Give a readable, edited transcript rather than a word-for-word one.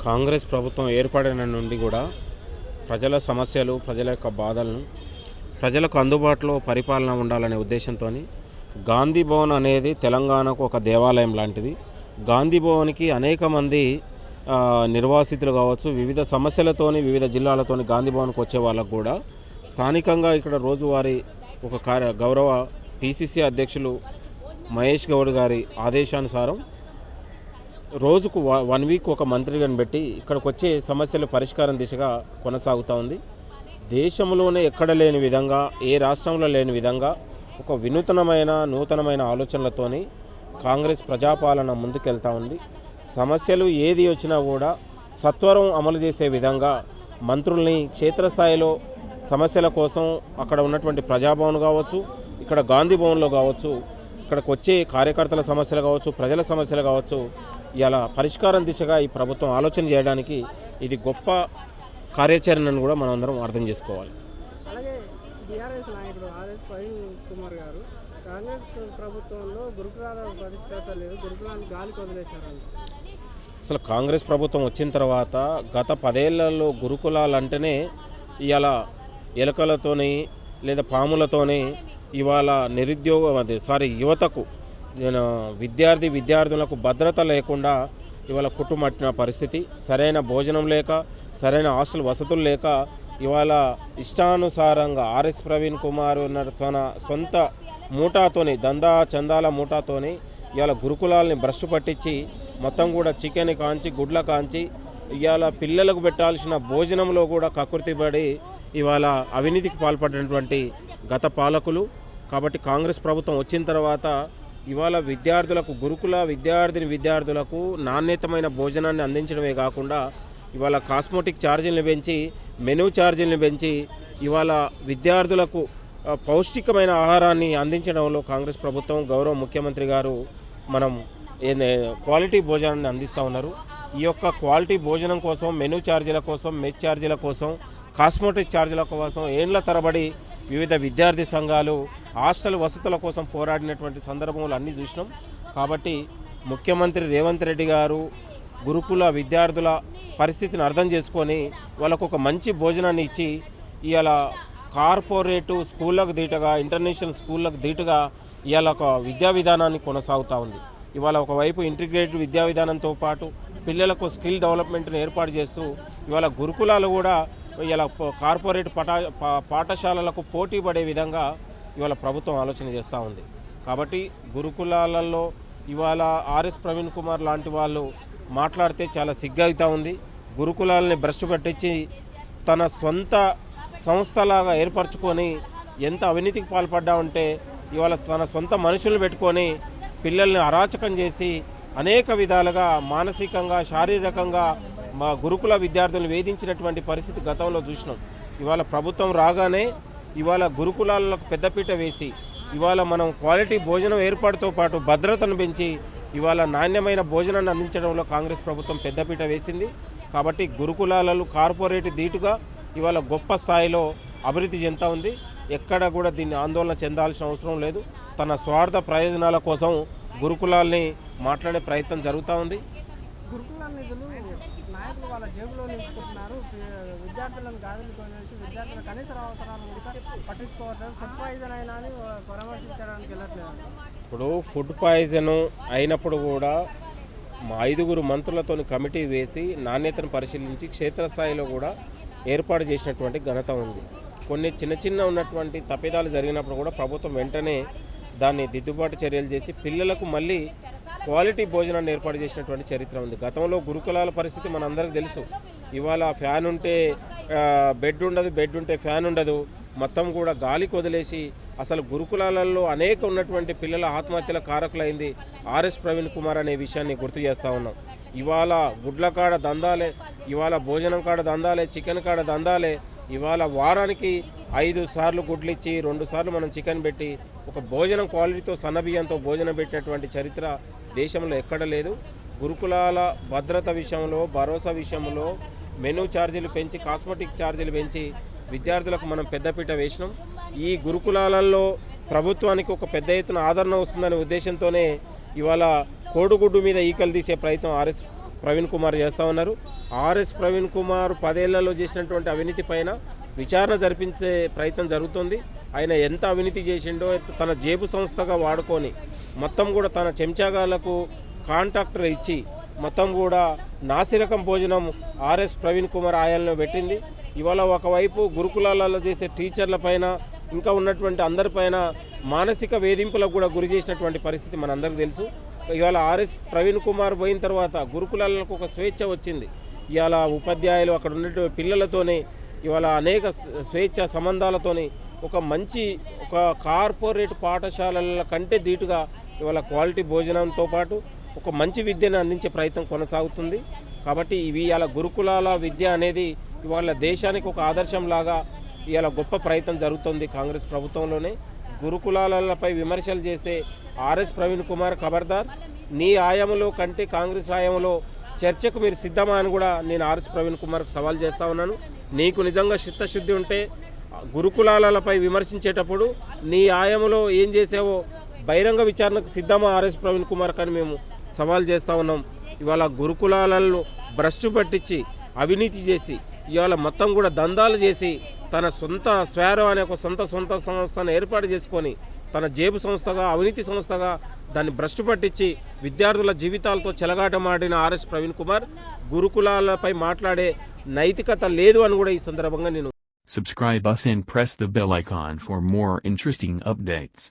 కాంగ్రెస్ ప్రభుత్వం ఏర్పడిన నుండి కూడా ప్రజల సమస్యలు, ప్రజల యొక్క బాధలను ప్రజలకు అందుబాటులో పరిపాలన ఉండాలనే ఉద్దేశంతో గాంధీ భవన్ అనేది తెలంగాణకు ఒక దేవాలయం లాంటిది. గాంధీ భవన్కి అనేక మంది నిర్వాసితులు కావచ్చు, వివిధ సమస్యలతోని వివిధ జిల్లాలతోని గాంధీ భవన్కి వచ్చే వాళ్ళకు కూడా స్థానికంగా ఇక్కడ రోజువారీ ఒక గౌరవ పిసిసి అధ్యక్షులు మహేష్ గౌడ్ గారి ఆదేశానుసారం రోజుకు 1 వీక్ ఒక మంత్రిని పెట్టి ఇక్కడికి వచ్చే సమస్యల పరిష్కారం దిశగా కొనసాగుతూ ఉంది. దేశంలోనే ఎక్కడ లేని విధంగా, ఏ రాష్ట్రంలో లేని విధంగా ఒక నూతనమైన ఆలోచనలతోని కాంగ్రెస్ ప్రజాపాలన ముందుకెళ్తూ ఉంది. సమస్యలు ఏది వచ్చినా కూడా సత్వరం అమలు చేసే విధంగా మంత్రుల్ని క్షేత్రస్థాయిలో సమస్యల కోసం అక్కడ ఉన్నటువంటి ప్రజాభవన్ కావచ్చు, ఇక్కడ గాంధీ భవన్లో కావచ్చు, ఇక్కడికి వచ్చే కార్యకర్తల సమస్యలు కావచ్చు, ప్రజల సమస్యలు కావచ్చు, ఇలా పరిష్కారం దిశగా ఈ ప్రభుత్వం ఆలోచన చేయడానికి ఇది గొప్ప కార్యాచరణను కూడా మనం అందరం అర్థం చేసుకోవాలి. అలాగే బీఆర్ఎస్ నాయకుడు ఆర్ఎస్ ప్రవీణ్ కుమార్ గారు కాంగ్రెస్ ప్రభుత్వంలో గురుకులాల ప్రతిష్ట లేదు, గురుకులాన్ని గాలికి వదిలేశారు. అసలు కాంగ్రెస్ ప్రభుత్వం వచ్చిన తర్వాత గత 10 ఏళ్లలో గురుకులాలు అంటేనే ఇవాళ ఎలుకలతోని లేదా పాములతోని ఇవాళ యువతకు విద్యార్థులకు భద్రత లేకుండా ఇవాళ కుట్టుమట్టిన పరిస్థితి, సరైన భోజనం లేక, సరైన హాస్టల్ వసతులు లేక ఇవాళ ఇష్టానుసారంగా ఆర్ఎస్ ప్రవీణ్ కుమార్ తన సొంత మూటాతోని చందాల మూటాతోని ఇవాళ గురుకులాలని భ్రష్టు పట్టించి మొత్తం కూడా చికెన్ కాంచి గుడ్ల కాంచి ఇవాళ పిల్లలకు పెట్టాల్సిన భోజనంలో కూడా కకృతిపడి ఇవాళ అవినీతికి పాల్పడినటువంటి గత పాలకులు. కాబట్టి కాంగ్రెస్ ప్రభుత్వం వచ్చిన తర్వాత ఇవాళ విద్యార్థులకు నాణ్యతమైన భోజనాన్ని అందించడమే కాకుండా ఇవాళ కాస్మోటిక్ ఛార్జీలను పెంచి, మెనూ ఛార్జీలను పెంచి ఇవాళ విద్యార్థులకు పౌష్టికమైన ఆహారాన్ని అందించడంలో కాంగ్రెస్ ప్రభుత్వం, గౌరవ ముఖ్యమంత్రి గారు క్వాలిటీ భోజనాన్ని అందిస్తూ ఉన్నారు. ఈ యొక్క క్వాలిటీ భోజనం కోసం, మెనూ ఛార్జీల కోసం, మెస్ ఛార్జీల కోసం, కాస్మోటిక్ ఛార్జీల కోసం ఏండ్ల తరబడి వివిధ విద్యార్థి సంఘాలు హాస్టల్ వసతుల కోసం పోరాడినటువంటి సందర్భంలో అన్నీ చూసినాం. కాబట్టి ముఖ్యమంత్రి రేవంత్ రెడ్డి గారు గురుకుల విద్యార్థుల పరిస్థితిని అర్థం చేసుకొని వాళ్ళకు ఒక మంచి భోజనాన్ని ఇచ్చి ఇవాళ కార్పొరేటు స్కూళ్ళకు ధీటుగా, ఇంటర్నేషనల్ స్కూళ్ళకు ధీటుగా ఇవాళ ఒక విద్యా విధానాన్ని కొనసాగుతూ ఉంది. ఇవాళ ఒకవైపు ఇంటిగ్రేటెడ్ విద్యా విధానంతో పాటు పిల్లలకు స్కిల్ డెవలప్మెంట్ని ఏర్పాటు చేస్తూ ఇవాళ గురుకులాలు కూడా ఇలా కార్పొరేట్ పాఠశాలలకు పోటీ పడే విధంగా ఇవాళ ప్రభుత్వం ఆలోచన చేస్తూ ఉంది. కాబట్టి గురుకులాలలో ఇవాళ ఆర్ఎస్ ప్రవీణ్ కుమార్ లాంటి వాళ్ళు మాట్లాడితే చాలా సిగ్గవుతూ ఉంది. గురుకులాలని భ్రష్టు పట్టించి తన సొంత సంస్థలాగా ఏర్పరచుకొని ఎంత అవినీతికి పాల్పడ్డా ఉంటే ఇవాళ తన సొంత మనుషులను పెట్టుకొని పిల్లల్ని అరాచకం చేసి అనేక విధాలుగా మానసికంగా, శారీరకంగా మా గురుకుల విద్యార్థులను వేధించినటువంటి పరిస్థితి గతంలో చూసినాం. ఇవాళ ప్రభుత్వం రాగానే ఇవాళ గురుకులాలకు పెద్దపీట వేసి ఇవాళ మనం క్వాలిటీ భోజనం ఏర్పాటుతో పాటు భద్రతను పెంచి ఇవాళ నాణ్యమైన భోజనాన్ని అందించడంలో కాంగ్రెస్ ప్రభుత్వం పెద్దపీట వేసింది. కాబట్టి గురుకులాలలో కార్పొరేట్ ధీటుగా ఇవాళ గొప్ప స్థాయిలో అభివృద్ధి చెందుతూ ఉంది. ఎక్కడ కూడా దీన్ని ఆందోళన చెందాల్సిన అవసరం లేదు. తన స్వార్థ ప్రయోజనాల కోసం గురుకులాల్ని మాట్లాడే ప్రయత్నం జరుగుతూ ఉంది. గురుకుల నిధులు నాయకులు వాళ్ళ జేబులో నింపుకుంటున్నారు. విద్యార్థులను గాజులు కొనేసి విద్యార్థుల కనీస అవసరాలను పట్టించుకోవట్లేదు. ఫుడ్ పాయిజన్ అయినా అని పరామర్శించడానికి వెళ్ళట్లేదు. ఇప్పుడు ఫుడ్ పాయిజన్ అయినప్పుడు కూడా 5 మంత్రులతో కమిటీ వేసి నాణ్యతను పరిశీలించి క్షేత్రస్థాయిలో కూడా ఏర్పాటు చేసినటువంటి ఘనత ఉంది. కొన్ని చిన్న ఉన్నటువంటి తప్పిదాలు జరిగినప్పుడు కూడా ప్రభుత్వం వెంటనే దాన్ని దిద్దుబాటు చర్యలు చేసి పిల్లలకు మళ్ళీ క్వాలిటీ భోజనాన్ని ఏర్పాటు చేసినటువంటి చరిత్ర ఉంది. గతంలో గురుకులాల పరిస్థితి మనందరికీ తెలుసు. ఇవాళ ఫ్యాన్ ఉంటే బెడ్ ఉండదు, బెడ్ ఉంటే ఫ్యాన్ ఉండదు, మొత్తం కూడా గాలికి వదిలేసి అసలు గురుకులాలలో అనేక ఉన్నటువంటి పిల్లల ఆత్మహత్యల కారకులైంది ఆర్ఎస్ ప్రవీణ్ కుమార్ అనే విషయాన్ని గుర్తు చేస్తూ ఉన్నాం. ఇవాళ గుడ్ల కాడ దందాలే, ఇవాళ భోజనం కాడ దందాలే, చికెన్ కాడ దందాలే. ఇవాళ వారానికి 5 సార్లు గుడ్లు ఇచ్చి 2 సార్లు మనం చికెన్ పెట్టి ఒక భోజనం క్వాలిటీతో సన్నబియ్యంతో భోజనం పెట్టేటువంటి చరిత్ర దేశంలో ఎక్కడ లేదు. గురుకులాల భద్రత విషయంలో, భరోసా విషయంలో మెనూ ఛార్జీలు పెంచి, కాస్మెటిక్ ఛార్జీలు పెంచి విద్యార్థులకు మనం పెద్దపీట వేసినాం. ఈ గురుకులాలలో ప్రభుత్వానికి ఒక పెద్ద ఎత్తున ఆదరణ వస్తుందనే ఉద్దేశంతోనే ఇవాళ కోడిగుడ్డు మీద ఈకలు తీసే ప్రయత్నం ఆర్ఎస్ ప్రవీణ్ కుమార్ చేస్తూ ఉన్నారు. ఆర్ఎస్ ప్రవీణ్ కుమార్ 10 ఏళ్లలో చేసినటువంటి అవినీతి పైన విచారణ జరిపించే ప్రయత్నం జరుగుతుంది. ఆయన ఎంత అవినీతి చేసిండో తన జేబు సంస్థగా వాడుకొని మొత్తం కూడా తన చెంచాగాలకు కాంట్రాక్టర్ ఇచ్చి మొత్తం కూడా నాసిరకం భోజనం ఆర్ఎస్ ప్రవీణ్ కుమార్ ఆయాలను పెట్టింది. ఇవాళ ఒకవైపు గురుకులాలలో చేసే టీచర్ల పైన ఇంకా ఉన్నటువంటి అందరిపైన మానసిక వేధింపులకు కూడా గురి చేసినటువంటి పరిస్థితి మనందరికీ తెలుసు. ఇవాళ ఆర్ఎస్ ప్రవీణ్ కుమార్ పోయిన తర్వాత గురుకులాలకు ఒక స్వేచ్ఛ వచ్చింది. ఇవాళ ఉపాధ్యాయులు అక్కడ ఉన్నటువంటి పిల్లలతోనే ఇవాళ అనేక స్వేచ్ఛ సంబంధాలతోని ఒక మంచి ఒక కార్పొరేట్ పాఠశాలల కంటే ధీటుగా ఇవాళ క్వాలిటీ భోజనంతో పాటు ఒక మంచి విద్యను అందించే ప్రయత్నం కొనసాగుతుంది. కాబట్టి ఇవాళ గురుకులాల విద్య అనేది ఇవాళ దేశానికి ఒక ఆదర్శంలాగా ఇవాళ గొప్ప ప్రయత్నం జరుగుతుంది కాంగ్రెస్ ప్రభుత్వంలోనే. గురుకులాలపై విమర్శలు చేస్తే ఆర్ఎస్ ప్రవీణ్ కుమార్ ఖబర్దార్, నీ ఆయంలో కంటే కాంగ్రెస్ ఆయంలో చర్చకు మీరు సిద్ధమా అని కూడా నేను ఆర్ఎస్ ప్రవీణ్ కుమార్కు సవాల్ చేస్తూ ఉన్నాను. నీకు నిజంగా చిత్తశుద్ధి ఉంటే గురుకులాలపై విమర్శించేటప్పుడు నీ ఆయంలో ఏం చేసావో బహిరంగ విచారణకు సిద్ధమా ఆర్ఎస్ ప్రవీణ్ కుమార్ అని మేము సవాల్ చేస్తూ ఉన్నాం. ఇవాళ గురుకులాలలో భ్రష్టు పట్టించి అవినీతి చేసి ఇవాళ మొత్తం కూడా దందాలు చేసి తన సొంత స్వేరో అనే ఒక సొంత సంస్థను ఏర్పాటు చేసుకొని తన జేబు సంస్థగా అవినీతి సంస్థగా దాన్ని భ్రష్టు పట్టించి విద్యార్థుల జీవితాలతో చెలగాటమాడిన ఆర్ఎస్ ప్రవీణ్ కుమార్ గురుకులాలపై మాట్లాడే నైతికత లేదు అని కూడా ఈ సందర్భంగా నేను Subscribe us and press the bell icon for more interesting updates.